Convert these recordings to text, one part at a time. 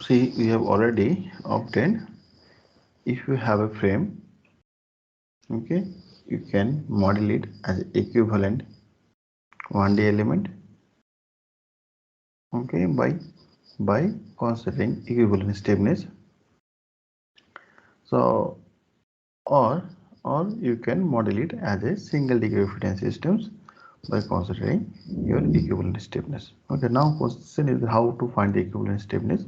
See, we have already obtained. If you have a frame, okay, you can model it as equivalent 1D element, okay, by considering equivalent stiffness. So or you can model it as a single degree of freedom systems by considering your equivalent stiffness. Okay, now question is how to find the equivalent stiffness.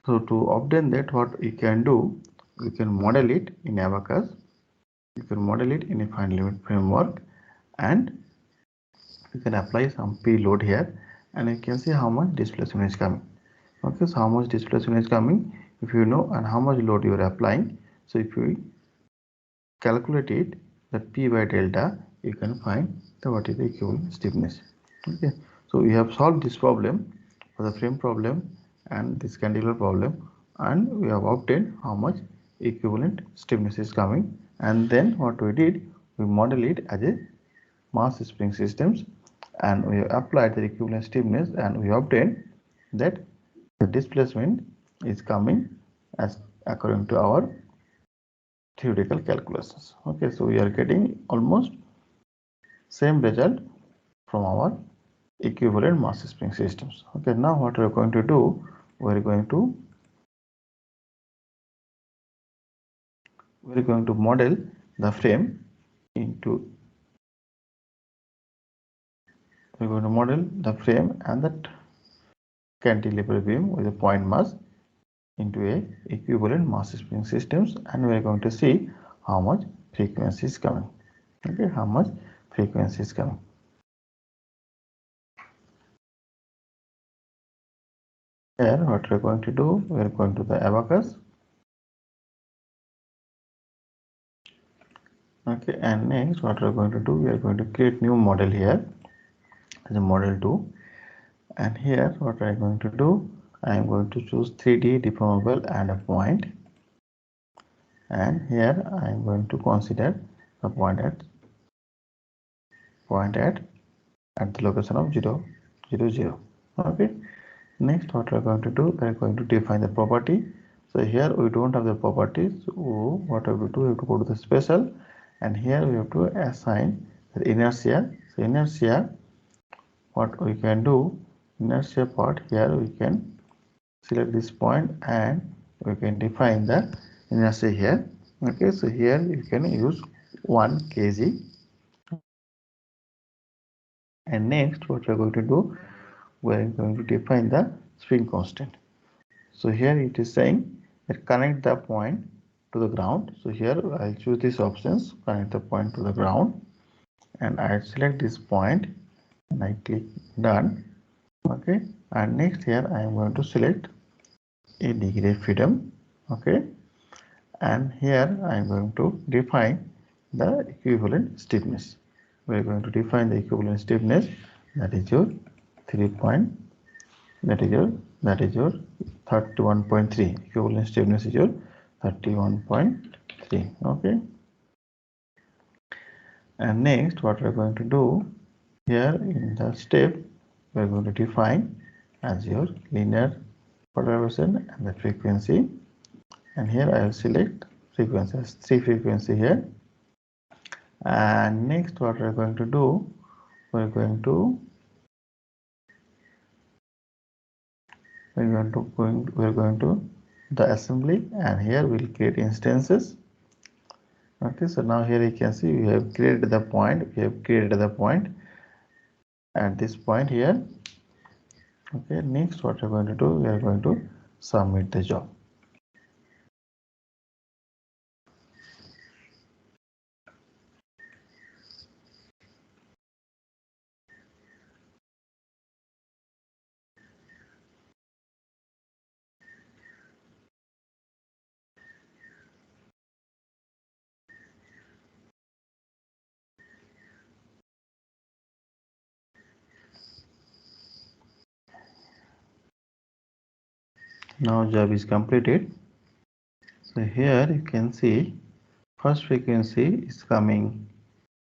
So to obtain that, what you can do, you can model it in ABAQUS, you can model it in a finite limit framework, and you can apply some P load here, and you can see how much displacement is coming. Okay, so how much displacement is coming, if you know, and how much load you are applying. So if you calculate it, the P by delta, you can find the what is the equivalent stiffness. Okay, so we have solved this problem for the frame problem and this cantilever problem, and we have obtained how much equivalent stiffness is coming. And then what we did, we model it as a mass spring systems, and we applied the equivalent stiffness, and we obtained that the displacement is coming as according to our theoretical calculations. Okay, so we are getting almost same result from our equivalent mass spring systems. Okay, now what we are going to do, we are going to model the frame into we're going to model the frame and that cantilever beam with a point mass into a equivalent mass spring systems, and we are going to see how much frequency is coming. Okay, how much frequency is coming. Here what we are going to do, we are going to the ABAQUS. Okay, and next what we are going to do, we are going to create new model here as a model 2, and here what I am going to do, I am going to choose 3D deformable and a point, and here I am going to consider the point at the location of 0, 0, 0. Okay, next what we are going to do, we are going to define the property. So here we don't have the properties, so what we have to do, we have to go to the special, and here we have to assign the inertia. So inertia, what we can do, inertia part, here we can select this point and we can define the inertia here. Okay, so here you can use 1 kg, and next what we are going to do, we are going to define the spring constant. So here it is saying that connect the point to the ground. So here I'll choose these options, connect the point to the ground, and I select this point and I click done. Okay, and next here I am going to select a degree of freedom. Okay, and here I am going to define the equivalent stiffness. We are going to define the equivalent stiffness, that is your 3 point, that is your 31.3. Equivalent stiffness is your 31.3. Okay, and next what we are going to do, here in the step we are going to define as your linear polarization and the frequency, and here I will select frequency as 3 frequency here. And next what we are going to do, we are going to the assembly, and here we will create instances. Okay, so now here you can see we have created the point, at this point here. Okay, next what we are going to do, we are going to submit the job. Now job is completed. So here you can see first frequency is coming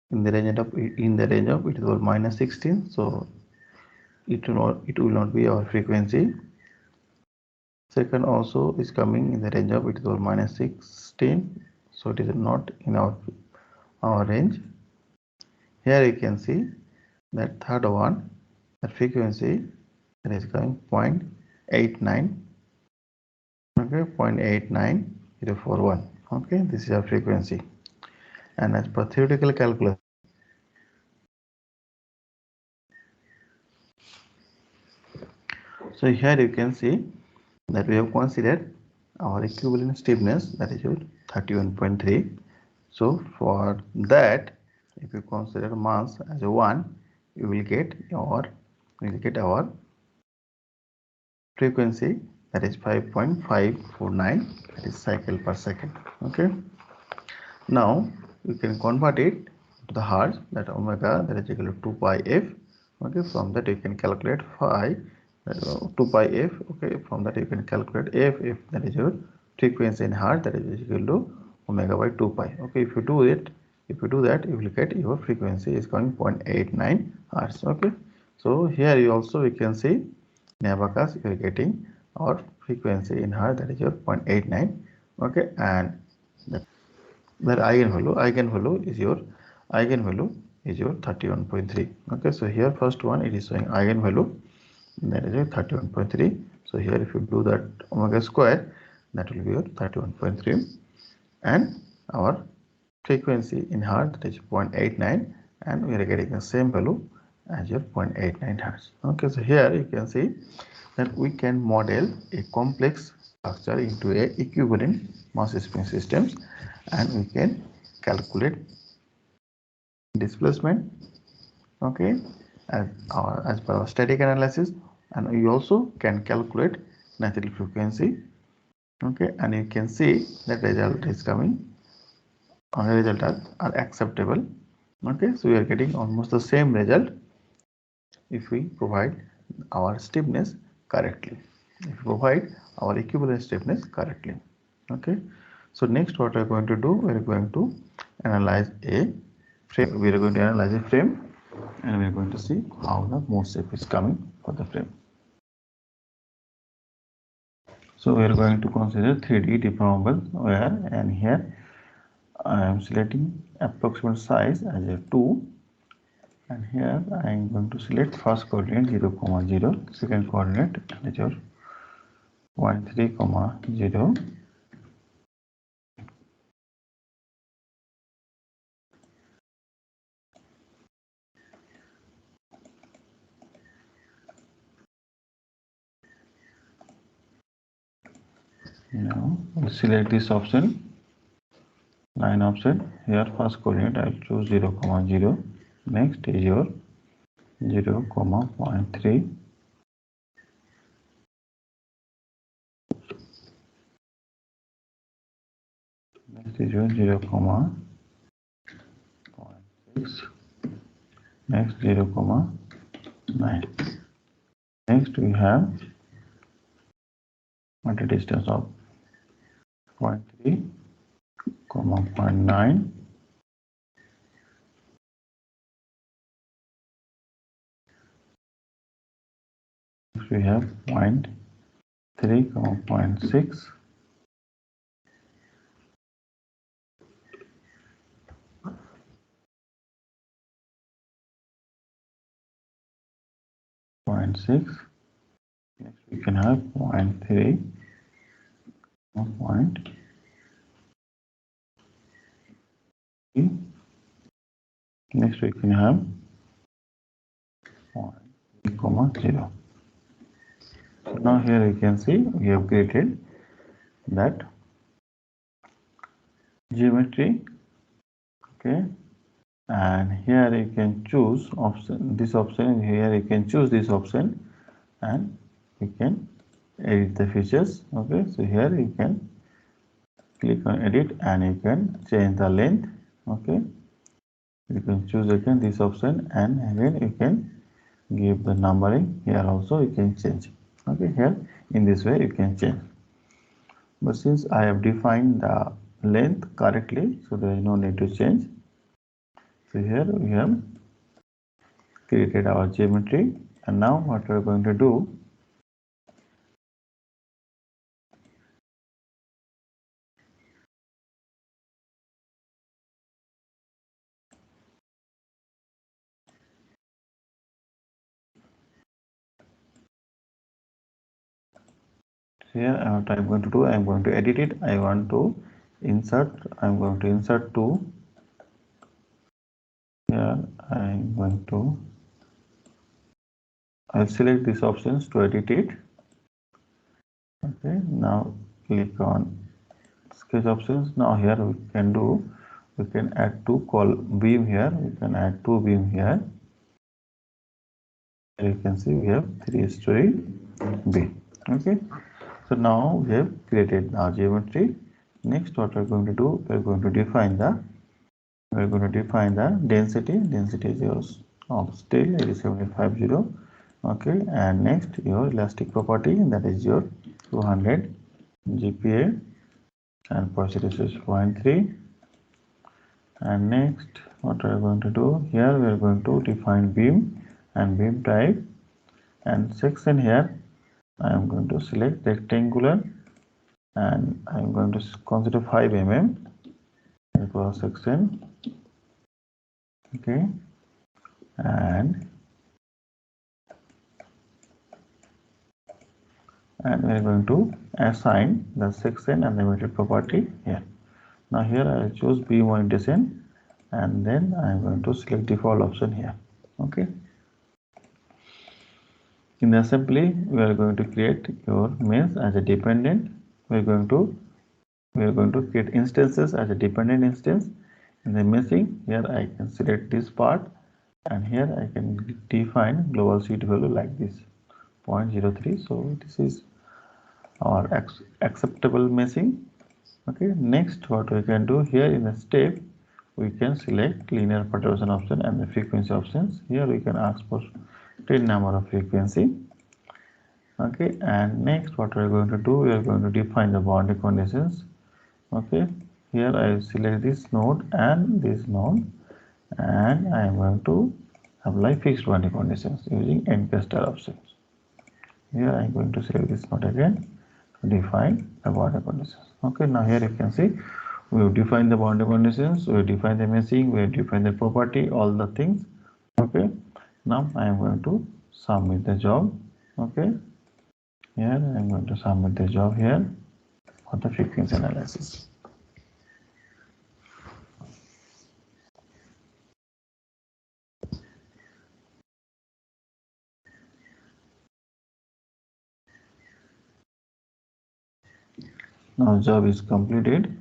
in the range of it is minus 16, so it will not be our frequency. Second also is coming in the range of it is minus 16, so it is not in our range. Here you can see that third one, the frequency that is coming 0.89, okay, 0.89041. Okay, this is our frequency, and as per theoretical calculation, so here you can see that we have considered our equivalent stiffness, that is your 31.3. So for that, if you consider mass as a 1, you will get our frequency, that is 5.549, that is cycle per second. Okay. Now you can convert it to the hertz, that omega that is equal to 2 pi f. Okay, from that you can calculate phi, 2 pi f. Okay, from that you can calculate f, that is your frequency in hertz, that is equal to omega by 2 pi. Okay, if you do that, you will get your frequency is going 0.89 hertz. Okay, so here you also we can see in ABAQUS you are getting our frequency in hertz, that is your 0.89. Okay, and where eigenvalue is your 31.3. Okay, so here first one it is showing eigenvalue, that is your 31.3. so here if you do that omega square, that will be your 31.3, and our frequency in hertz, that is 0.89, and we are getting the same value as your 0.89 hertz. Okay, so here you can see that we can model a complex structure into a equivalent mass spring systems, and we can calculate displacement, okay, as per our static analysis, and we also can calculate natural frequency. Okay, and you can see that result is coming, result are acceptable. Okay, so we are getting almost the same result if we provide our stiffness correctly, if we provide our equivalent stiffness correctly. Okay, so next what we are going to do, we are going to analyze a frame. We are going to analyze a frame, and we are going to see how the mode shape is coming for the frame. So we are going to consider 3D deformable wire, and here I am selecting approximate size as a 2, and here I am going to select first coordinate 0, 0, second coordinate that is your 0.3, 0, now we'll select this option, line option. Here first coordinate I will choose 0, 0. Next is your 0, 0.3. Next is your 0, 0.6. Next 0, 0.9. Next we have at a distance of 0.3, 0.9. Next we have 0.3, 0.6. 0.6. Next we can have 0.3, 0.3. Next we can have 0.3, 0. So now here you can see we have created that geometry. Okay, and here you can choose option, this option. Here you can choose this option, and you can edit the features. Okay, so here you can click on edit, and you can change the length. Okay, you can choose again this option, and again you can give the numbering. Here also you can change. Okay, here in this way you can change, but since I have defined the length correctly, so there is no need to change. So here we have created our geometry, and now what we are going to do, Here what I'm going to do, I'm going to edit it. I want to insert, I'm going to insert to, here I'm going to, I'll select these options to edit it. Okay, now click on sketch options. Now here we can do, we can add two beam here, we can add two beam here. You can see we have 3-story beam. Okay, so now we have created our geometry. Next, what we're going to do, we're going to define the density. Density is yours of steel 87850. Okay, and next your elastic property, that is your 200 GPa, and percentage is 0.3. And next, what we are going to do, here we are going to define beam and beam type, and section. Here I am going to select rectangular, and I am going to consider 5 mm cross section. Okay, and we are going to assign the section and the method property here. Now here I choose beam orientation, and then I am going to select default option here. Okay, in the assembly we are going to create your mains as a dependent. We are going to create instances as a dependent instance. In the meshing, here I can select this part, and here I can define global sheet value like this 0.03. So this is our acceptable meshing. Okay, next what we can do, here in the step we can select linear perturbation option and the frequency options. Here we can ask for 10 number of frequency. Okay, and next what we are going to do, we are going to define the boundary conditions. Okay, here I select this node and this node, and I am going to apply fixed boundary conditions using N-cluster options. Here I am going to select this node again to define the boundary conditions. Okay, now here you can see we have defined the boundary conditions, we have defined the meshing, we have defined the property, all the things. Okay, now I am going to submit the job. Okay, here I am going to submit the job here for the frequency analysis. Now job is completed.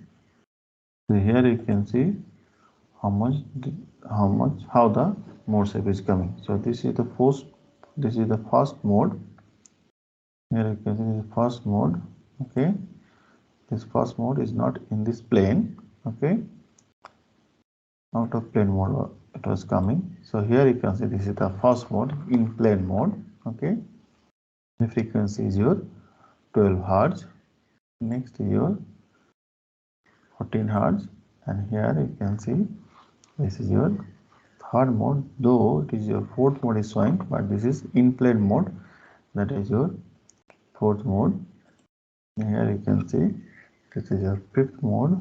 So here you can see how the mode shape is coming. So this is the first mode. Here you can see the first mode. Okay, this first mode is not in this plane. Okay, out of plane mode it was coming. So here you can see this is the first mode, in plane mode. Okay, the frequency is your 12 Hz. Next your 14 Hz, and here you can see this is your third mode, though it is your fourth mode is showing, but this is in plane mode, that is your fourth mode. Here you can see this is your fifth mode,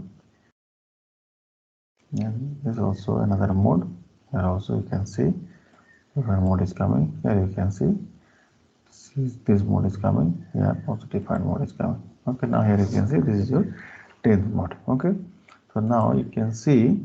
and this is also another mode. Here also you can see different mode is coming. Here you can see this mode is coming. Here also different mode is coming. Okay, now here you can see this is your 10th mode. Okay, so now you can see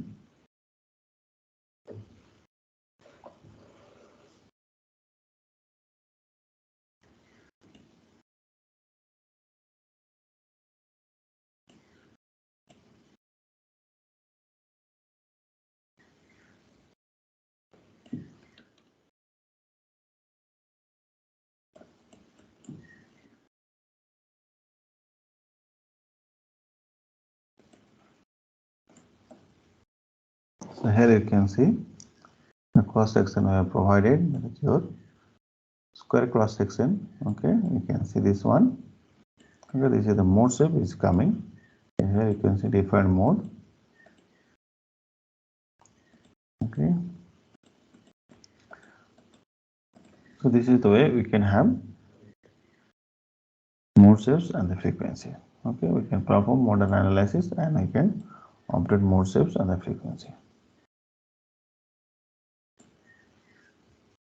so here you can see the cross section we have provided, that is your square cross section. Okay, you can see this one. Okay, this is the mode shape is coming. Here you can see different mode. Okay, so this is the way we can have mode shapes and the frequency. Okay, we can perform model analysis and we can update mode shapes and the frequency.